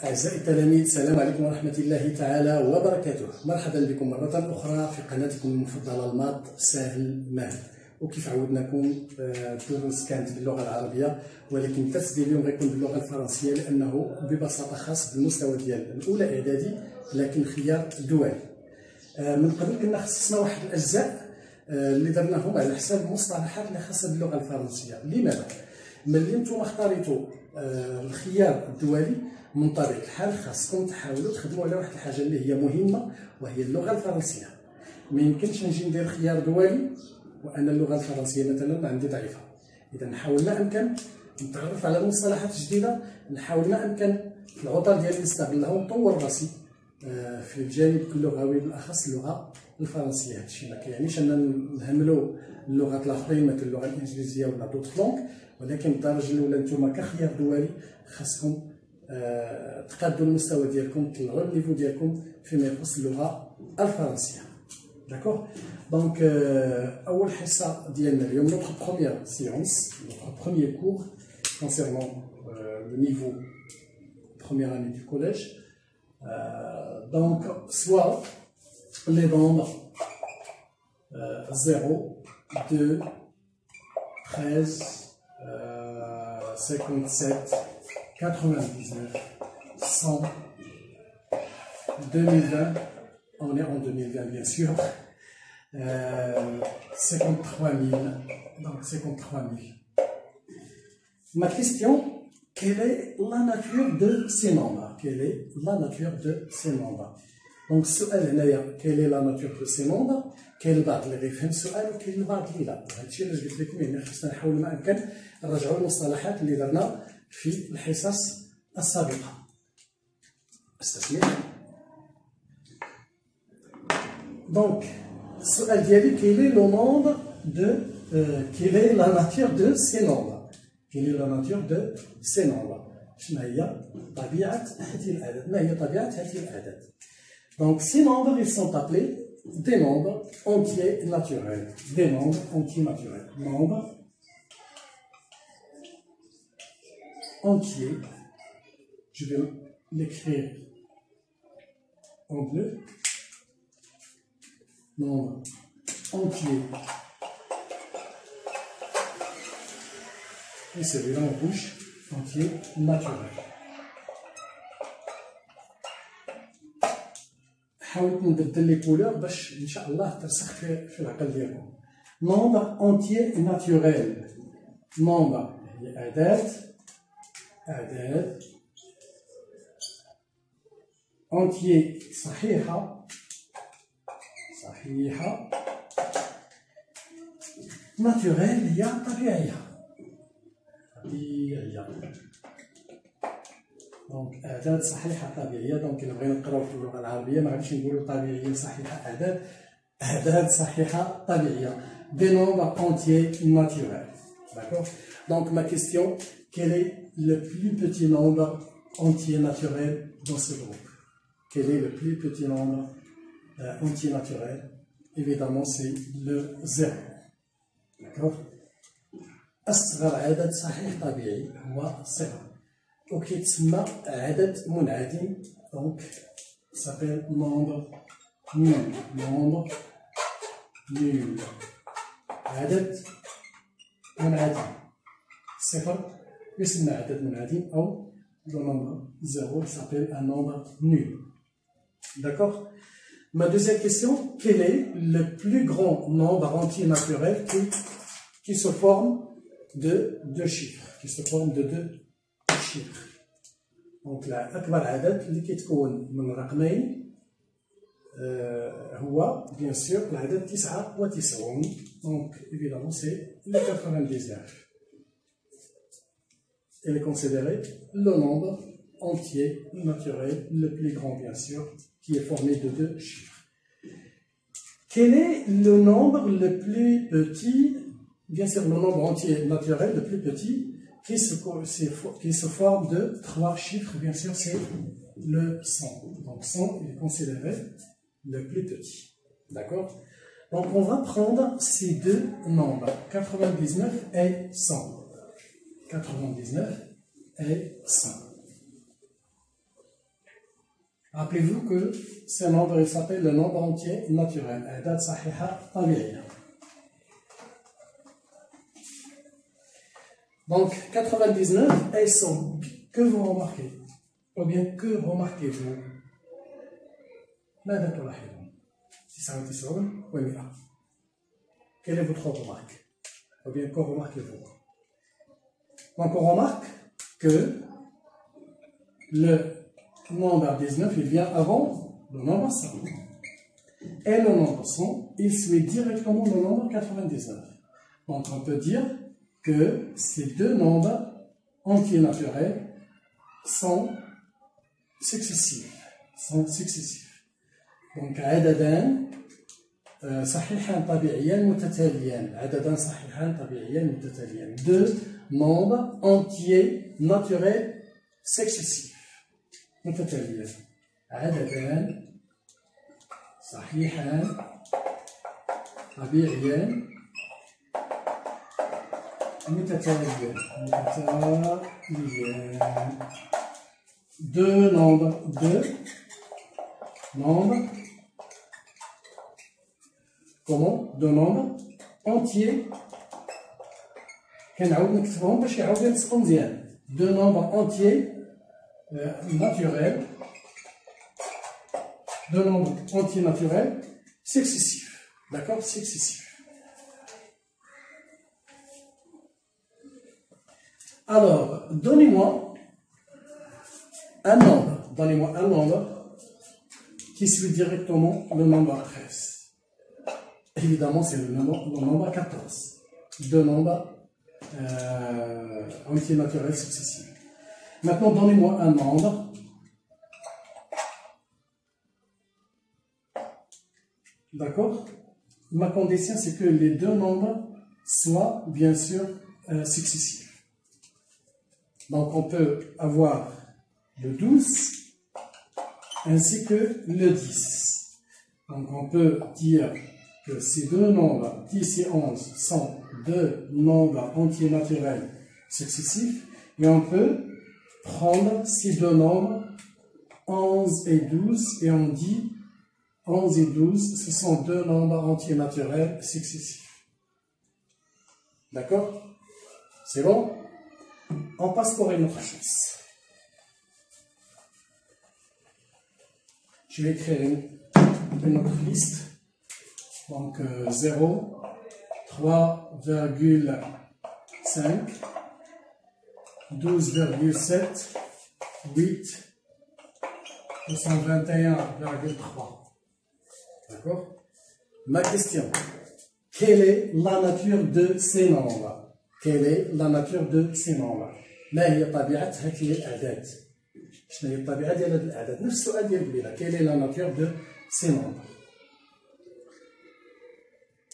أعزائي التلاميذ، السلام عليكم ورحمة الله تعالى وبركاته. مرحبا بكم مرة أخرى في قناتكم المفضلة الماط سهل ماهر. وكيف عودناكم الدروس كانت باللغة العربية، ولكن الدرس ديال اليوم غيكون باللغة الفرنسية لأنه ببساطة خاص بالمستوى ديال الأولى إعدادي لكن خيار دولي. من قبل كنا خصصنا واحد الأجزاء اللي درناهم على حساب المصطلحات اللي خاصة باللغة الفرنسية. لماذا؟ ملي نتوما اختاريتوا الخيار الدولي من طبيعة الحال خاصكم تحاولوا تخدموا على واحد الحاجة اللي هي مهمة وهي اللغة الفرنسية. ما يمكنش نجي ندير خيار دولي وأنا اللغة الفرنسية مثلا عندي ضعيفة. إذا نحاول ما أمكن نتعرف على مصطلحات جديدة، نحاول ما أمكن في العطل ديالي نستغلها ونطور راسي في الجانب اللغوي بالأخص اللغة الفرنسية. هادشي ما كيعنيش أننا نهملوا اللغات الآخرين مثل اللغة الإنجليزية ولا دوت لونغ، ولكن الدرجة الأولى نتوما كخيار دولي خاصكم تقادوا المستوى ديالكم، تطلعوا النيفو ديالكم فيما يخص اللغة الفرنسية. داكوغ دونك أول حصة ديالنا اليوم notre première séance, notre premier cours concernant le niveau première année du collège. Donc soit les nombres 0, 2, 13, 57, 99, 100, 2020, on est en 2020 bien sûr, 53 000, donc 53 000. Ma question, quelle est la nature de ces nombres? Quelle est la nature de ces nombres? Donc السؤال هنايا quelle est la nature de ces nombres؟ كاين البعض اللي غيفهم السؤال وكاين البعض اللي لا. هادشي علاش قلت لكم يعني خصنا نحاول ما امكن نرجعوا المصطلحات اللي درنا في الحصص السابقة. استسمح. دونك السؤال ديالي quel est le nombre de quelle est la nature de ces nombres? Quelle est la nature de ces nombres? شنو هي طبيعة هذه الأعداد؟ ما هي طبيعة هذه الأعداد؟ Donc ces nombres ils sont appelés des nombres entiers naturels. Des nombres entiers naturels. Nombres entiers. Je vais l'écrire en bleu. Nombre entier. Et celui-là en rouge, entier naturel. حاولت نبدل لي كولور باش ان شاء الله ترسخ في العقل ديالكم. نومبر اونتيي ناتوريل. نومبر هي اعداد اونتيي صحيحه ناتوريل هي طبيعيه. دونك اعداد صحيحه طبيعيه. دونك الا بغينا نقراو في اللغه العربيه ما غاديش نقولوا طبيعيه صحيحه اعداد صحيحه طبيعيه. دي nombres entiers naturels. D'accord. Donc ma question, quel est le plus petit nombre entier naturel dans ce groupe? Quel est le plus petit nombre entier naturel? Évidemment c'est le 0. D'accord. أصغر عدد صحيح طبيعي هو 0. وكيتسمى عدد منعدم. دونك s'appelle nombre nul. Nombre nul. عدد منعدم. صفر يسمى عدد منعدم أو le nombre 0 s'appelle un nombre nul. D'accord. Ma deuxième question, quel est le plus grand nombre entier naturel qui se forme de deux chiffres? Qui se forme de deux chiffres. Donc أكبر عدد اللي كيتكون من رقمين هو bien sûr العدد 99. Donc évidemment c'est le 99. Il est considéré le nombre entier naturel le plus grand bien sûr qui est formé de deux chiffres. Quel est le nombre le plus petit? Bien sûr le nombre entier naturel le plus petit qui se forme de trois chiffres, bien sûr, c'est le 100. Donc 100 est considéré le plus petit. D'accord. Donc on va prendre ces deux nombres, 99 et 100. 99 et 100. Rappelez-vous que ce nombre il s'appelle le nombre entier naturel. أعداد صحيحة طبيعية. Donc 99 elles sont que vous remarquez ou bien que remarquez-vous ماذا تلاحظون 99 و100 quelle est votre remarque ou bien que remarquez-vous donc on remarque que le nombre 19 il vient avant le nombre 100 et le nombre 100 il suit directement le nombre 99 donc on peut dire que ces deux nombres entiers naturels sont successifs. Donc, عددان صحيحان طبيعيان متتاليان. عددان صحيحان طبيعيان متتاليان. Deux nombres entiers naturels successifs. متتاليان. عددان صحيحان طبيعيان متتاليان. Deux nombres comment deux nombres entiers كنعاود نكتبهم باش يعاود يلصقوا مزيان deux nombres entiers naturels deux nombres entiers naturels successifs d'accord successifs. Alors donnez-moi un nombre qui suit directement le nombre 13. Évidemment, c'est le nombre 14. Deux nombres entiers naturels successifs. Maintenant, donnez-moi un nombre d'accord. Ma condition, c'est que les deux nombres soient bien sûr successifs. Donc, on peut avoir le 12 ainsi que le 10. Donc on peut dire que ces deux nombres, 10 et 11, sont deux nombres entiers naturels successifs. Et on peut prendre ces deux nombres, 11 et 12, et on dit 11 et 12, ce sont deux nombres entiers naturels successifs. D'accord? C'est bon? On passe pour une autre chose. Je vais écrire une autre liste. Donc 0, 3,5, 12,7, 8, 221,3. D'accord? Ma question. Quelle est la nature de ces nombres? Quelle est la nature de ces nombres? ما هي طبيعة هذه الأعداد؟ شنو هي الطبيعة ديال هذه الأعداد؟ نفس السؤال ديال قبيله. Quelle est la nature de ces nombres?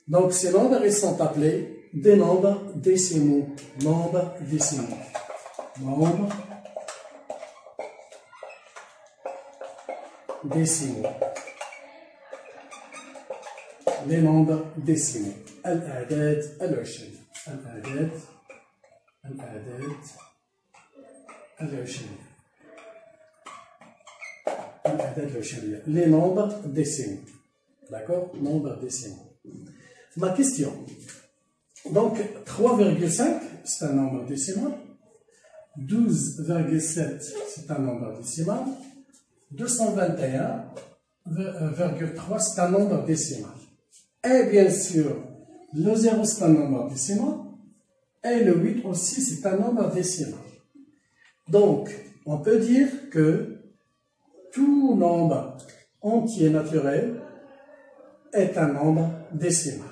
Donc ces nombres ils sont appelés des nombres décimaux. Nombres décimaux. Nombres décimaux. Les nombres décimaux. الأعداد العشرية. الأعداد العشرية. الأعداد العشرية. Les nombres décimaux. D'accord? Nombres décimaux. Ma question. Donc 3,5 c'est un nombre décimal. 12,7 c'est un nombre décimal. 221,3 c'est un nombre décimal. Et bien sûr, le 0 c'est un nombre décimal. Et le 8 aussi c'est un nombre décimal. Donc, on peut dire que tout nombre entier naturel est un nombre décimal.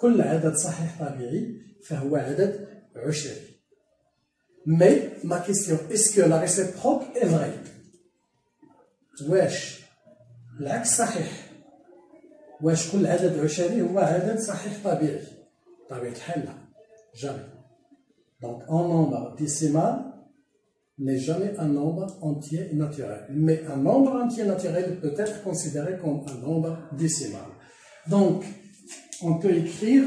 كل عدد صحيح طبيعي فهو عدد عشري. Mais ma question, est-ce que la réciproque est vraie? واش العكس صحيح؟ واش كل عدد عشري هو عدد صحيح طبيعي؟ طبيعة الحال لا. Jamais. Donc un nombre décimal n'est jamais un nombre entier naturel. Mais un nombre entier naturel peut être considéré comme un nombre décimal. Donc, on peut écrire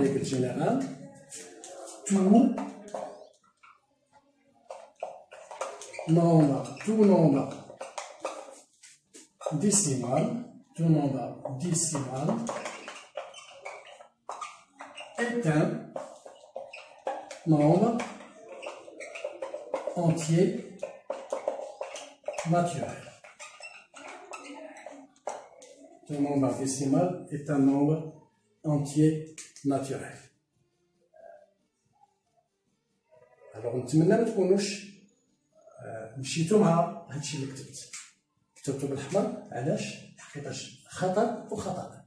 règle générale, tout nombre décimal est un nombre entier naturel. Un nombre décimal est un nombre entier naturel. Alors نتمنى ما تكونوش مشيتوا مع هادشي اللي كتبته بالأحمر. علاش؟ حقيقة خطأ وخطأ.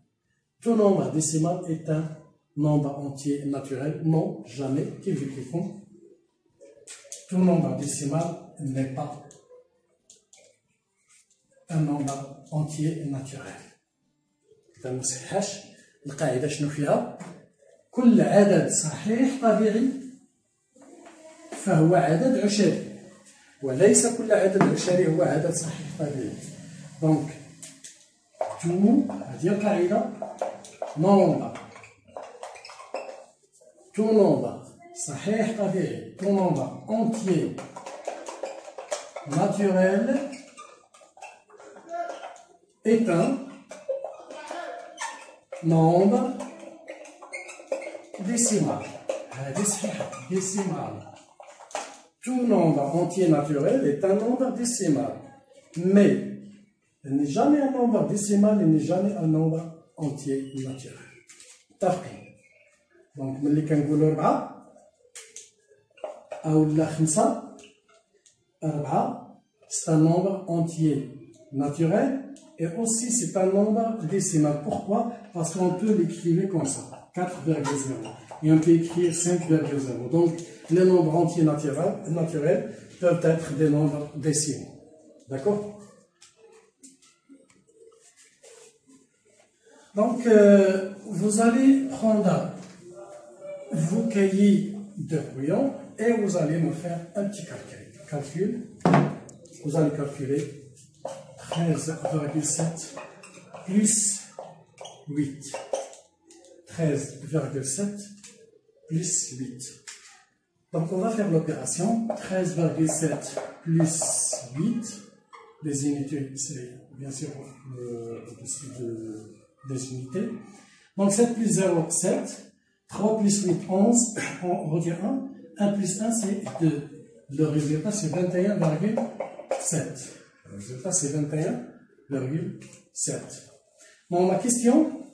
Tout nombre décimal est un nombre entier naturel. Non, jamais. Tout nombre décimal n'est pas un nombre entier naturel. إذا ما صحاش القاعدة شنو فيها؟ كل عدد صحيح طبيعي فهو عدد عشري، وليس كل عدد عشري هو عدد صحيح طبيعي. دونك تو هذه القاعدة تو نومبر صحيح طبيعي، تو نومبر entier naturel est un nombre décimal. هذه صحيحة décimal. Tout nombre entier naturel est un nombre décimal. Mais il n'est jamais un nombre décimal, il n'est jamais un nombre entier naturel. متفقين؟ دونك ملي كنقولوا 4 أو 5 4 c'est un nombre entier naturel et aussi c'est un nombre décimal. Pourquoi? Parce qu'on peut l'écrire comme ça, 4,0. Et on peut écrire 5,0. Donc les nombres entiers naturels peuvent être des nombres décimaux. D'accord? Donc, vous allez prendre vos cahiers de brouillon et vous allez me faire un petit calcul. Vous allez calculer 13,7 plus 8. 13,7 plus 8. Donc, on va faire l'opération 13,7 plus 8. Les unités, c'est bien sûr au-dessus des unités. Donc, 7 plus 0, 7. 3 plus 8, 11. On retire 1. 1 plus 1, c'est 2. Le résultat, c'est 21,7. Le résultat, c'est 21,7. Bon, ma question,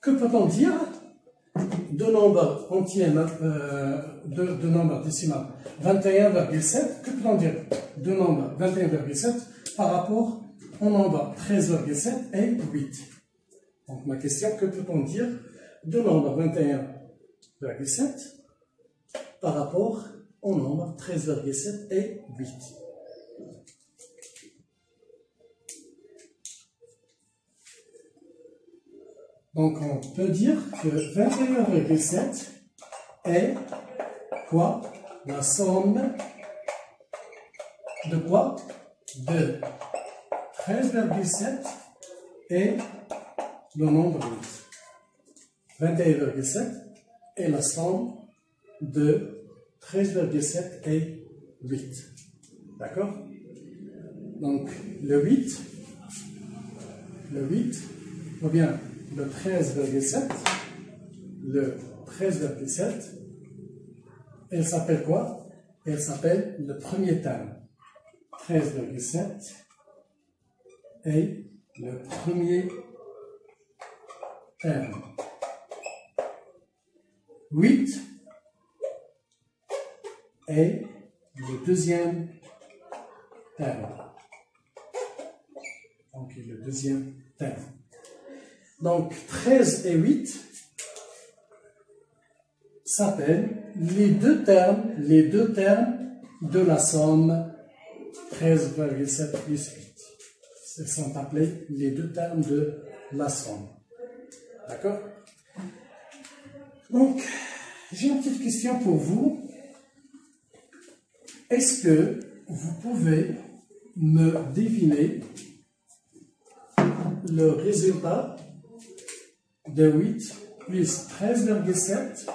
que peut-on dire de nombre entier, de nombre décimal 21,7, que peut-on dire de nombre 21,7 par rapport au nombre 13,7 et 8? Donc ma question, que peut-on dire de nombre 21,7 par rapport au nombre 13,7 et 8? Donc on peut dire que 21,7 est quoi? La somme de quoi? De 13,7 et le nombre 8. 21,7 est la somme de 13,7 et 8. D'accord? Donc le 8, ou bien le 13,7, elle s'appelle quoi? Elle s'appelle le premier terme. 13,7 est le premier terme. 8 est le deuxième terme. Donc, le deuxième terme. Donc, 13 et 8 s'appellent les deux termes de la somme 13,7 plus 8. Ils sont appelés les deux termes de la somme. D'accord? Donc, j'ai une petite question pour vous. Est-ce que vous pouvez me deviner le résultat de 8 plus 13,7,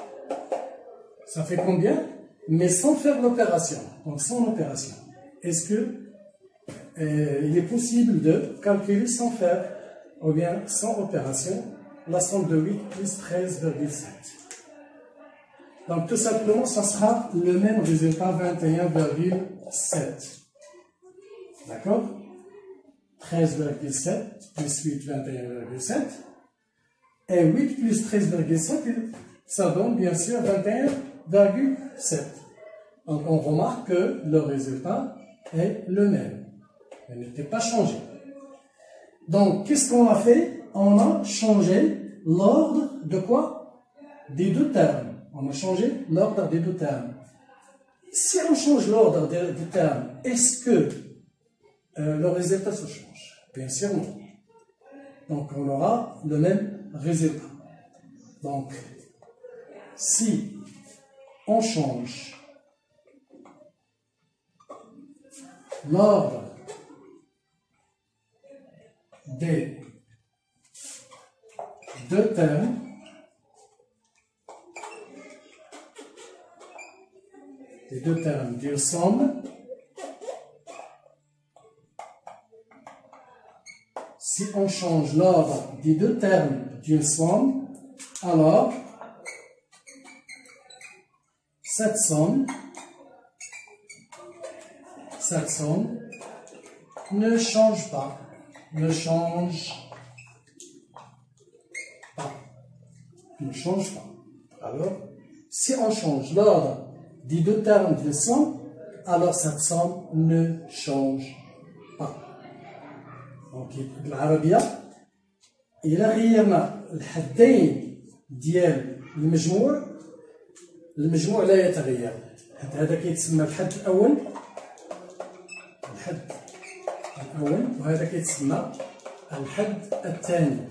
ça fait combien? Mais sans faire l'opération, donc sans opération. Est-ce que il est possible de calculer sans faire, ou bien sans opération, la somme de 8 plus 13,7? Donc tout simplement, ça sera le même résultat, 21,7. D'accord? 13,7 plus 8, 21,7. Et 8 plus 13,7, ça donne bien sûr 21,7. Donc on remarque que le résultat est le même. Il n'était pas changé. Donc qu'est-ce qu'on a fait? On a changé l'ordre de quoi? Des deux termes. On a changé l'ordre des deux termes. Si on change l'ordre des termes, est-ce que le résultat se change? Bien sûr non. Donc on aura le même résultat. Donc si on change l'ordre des deux termes, d'une somme, si on change l'ordre des deux termes d'une somme, alors cette somme ne change pas. Ne change pas. Alors, si on change l'ordre des deux termes d'une somme, alors cette somme ne change pas. Donc, بالعربية إلا غيرنا الحدين ديال المجموع لا يتغير. هذا كيتسمى الحد الأول، وهذا كيتسمى الحد الثاني.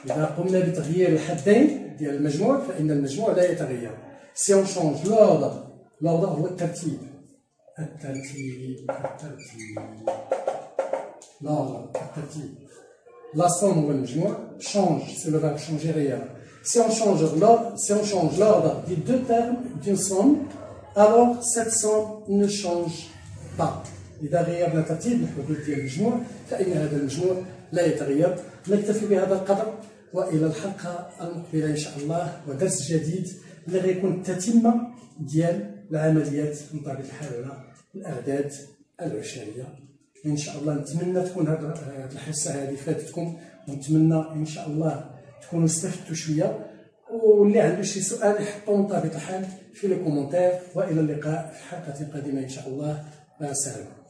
إذا قمنا بتغيير الحدين ديال المجموع فإن المجموع لا يتغير. Si on change l'ordre هو الترتيب. La somme ou le majmoua change, c'est le verbe changer réel. Si on change l'ordre des deux termes d'une somme, alors cette somme ne change pas. إذا غيرنا ترتيب الحدود ديال المجموع فإن هذا المجموع لا يتغير. نكتفي بهذا القدر وإلى الحلقة المقبلة إن شاء الله ودرس جديد اللي غيكون التتمة ديال العمليات من طبيعة الحال على الأعداد العشرية. إن شاء الله نتمنى تكون هذه الحصة هذه فاتتكم، ونتمنى إن شاء الله تكونوا استفدتوا شوية، واللي عنده شي سؤال يحطوه من طبيعة الحال في الكومنتير. وإلى اللقاء في حلقة قادمة إن شاء الله. مع السلامة.